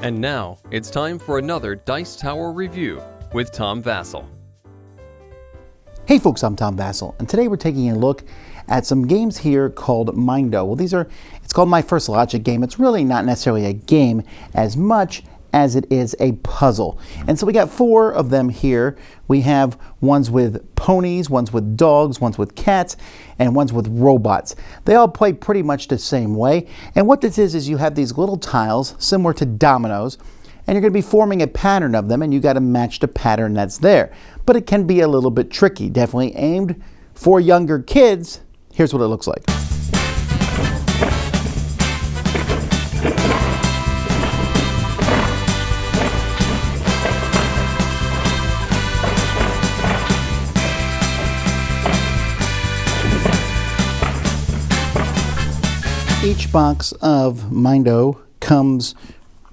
And now, it's time for another Dice Tower review with Tom Vasel. Hey folks, I'm Tom Vasel, and today we're taking a look at some games here called Mindo. Well, it's called My First Logic Game. It's really not necessarily a game as much as it is a puzzle. And so we got 4 of them here. We have ones with ponies, ones with dogs, ones with cats, and ones with robots. They all play pretty much the same way. And what this is you have these little tiles similar to dominoes, and you're going to be forming a pattern of them, and you got to match the pattern that's there. But it can be a little bit tricky, definitely aimed for younger kids. Here's what it looks like. Each box of Mindo comes,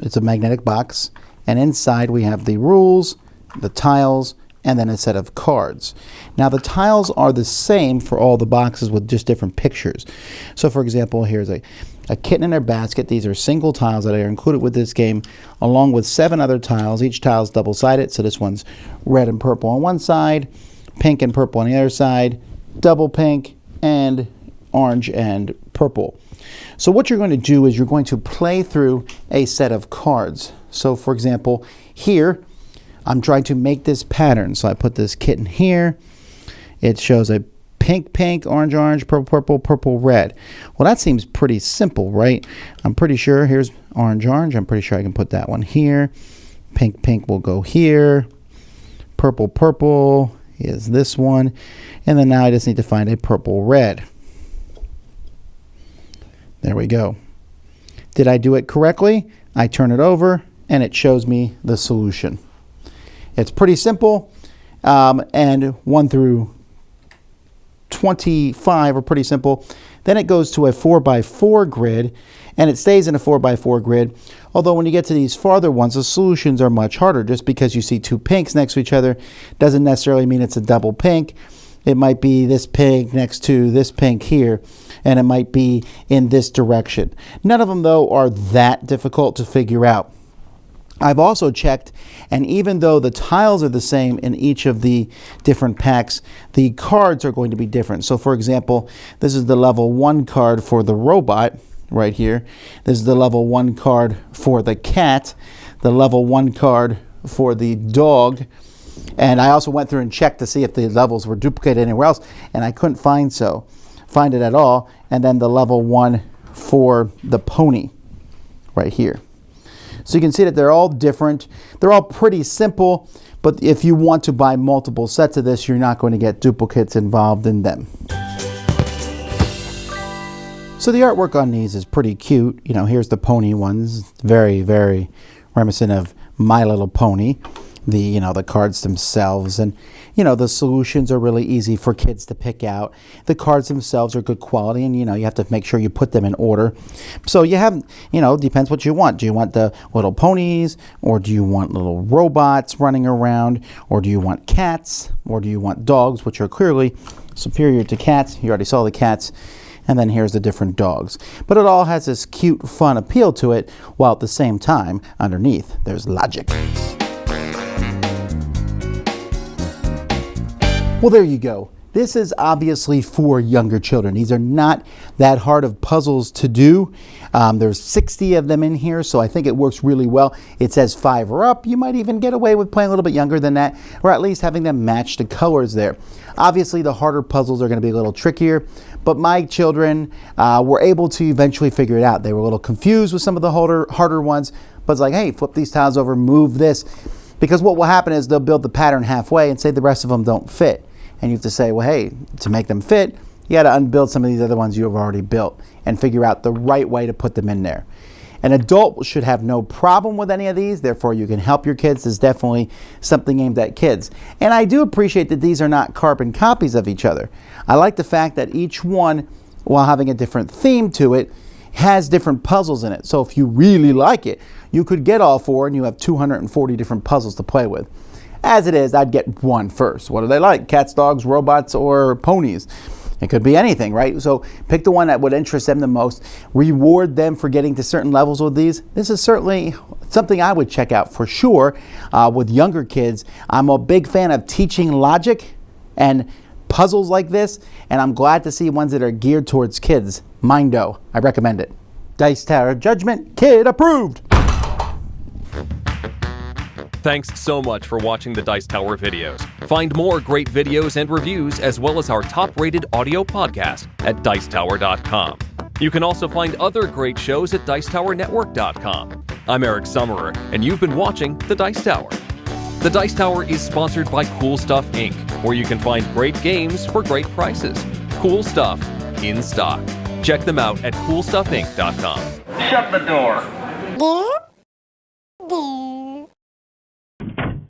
it's a magnetic box, and inside we have the rules, the tiles, and then a set of cards. Now the tiles are the same for all the boxes with just different pictures. So for example, here's a kitten in her basket. These are single tiles that are included with this game, along with 7 other tiles. Each tile is double-sided, so this one's red and purple on one side, pink and purple on the other side, double pink, and orange and purple. So what you're going to do is you're going to play through a set of cards. So for example, here, I'm trying to make this pattern. So I put this kitten here. It shows a pink, pink, orange, orange, purple, purple, purple, red. Well, that seems pretty simple, right? I'm pretty sure here's orange, orange. I'm pretty sure I can put that one here. Pink, pink will go here. Purple, purple is this one. And then now I just need to find a purple, red. There we go. Did I do it correctly? I turn it over and it shows me the solution. It's pretty simple, and 1 through 25 are pretty simple. Then it goes to a 4x4 grid, and it stays in a 4x4 grid. Although when you get to these farther ones, the solutions are much harder. Just because you see 2 pinks next to each other doesn't necessarily mean it's a double pink. It might be this pink next to this pink here, and it might be in this direction. None of them, though, are that difficult to figure out. I've also checked, and even though the tiles are the same in each of the different packs, the cards are going to be different. So, for example, this is the level 1 card for the robot right here. This is the level 1 card for the cat, the level 1 card for the dog. And I also went through and checked to see if the levels were duplicated anywhere else, and I couldn't find it at all. And then the level 1 for the pony right here. So you can see that they're all different. They're all pretty simple, but if you want to buy multiple sets of this, you're not going to get duplicates involved in them. So the artwork on these is pretty cute. You know, here's the pony ones. Very, very reminiscent of My Little Pony. The cards themselves, and the solutions are really easy for kids to pick out. The cards themselves are good quality, and you have to make sure you put them in order. So you have, depends what you want. Do you want the little ponies, or do you want little robots running around, or do you want cats, or do you want dogs, which are clearly superior to cats? You already saw the cats. And then here's the different dogs. But it all has this cute, fun appeal to it, while at the same time, underneath, there's logic. Well, there you go. This is obviously for younger children. These are not that hard of puzzles to do. There's 60 of them in here, so I think it works really well. It says 5 or up. You might even get away with playing a little bit younger than that, or at least having them match the colors there. Obviously, the harder puzzles are going to be a little trickier, but my children were able to eventually figure it out. They were a little confused with some of the harder ones, but it's like, hey, flip these tiles over, move this. Because what will happen is they'll build the pattern halfway and say the rest of them don't fit. And you have to say, well, hey, to make them fit, you got to unbuild some of these other ones you have already built and figure out the right way to put them in there. An adult should have no problem with any of these, therefore you can help your kids. There's definitely something aimed at kids. And I do appreciate that these are not carbon copies of each other. I like the fact that each one, while having a different theme to it, has different puzzles in it. So if you really like it, you could get all 4 and you have 240 different puzzles to play with. As it is, I'd get one first. What do they like? Cats, dogs, robots, or ponies? It could be anything, right? So pick the one that would interest them the most. Reward them for getting to certain levels with these. This is certainly something I would check out for sure with younger kids. I'm a big fan of teaching logic and puzzles like this, and I'm glad to see ones that are geared towards kids. Mindo, I recommend it. Dice Tower Judgment, kid approved. Thanks so much for watching the Dice Tower videos. Find more great videos and reviews, as well as our top-rated audio podcast at Dicetower.com. You can also find other great shows at Dicetowernetwork.com. I'm Eric Summerer, and you've been watching The Dice Tower. The Dice Tower is sponsored by Cool Stuff Inc., where you can find great games for great prices. Cool stuff in stock. Check them out at CoolStuffInc.com. Shut the door.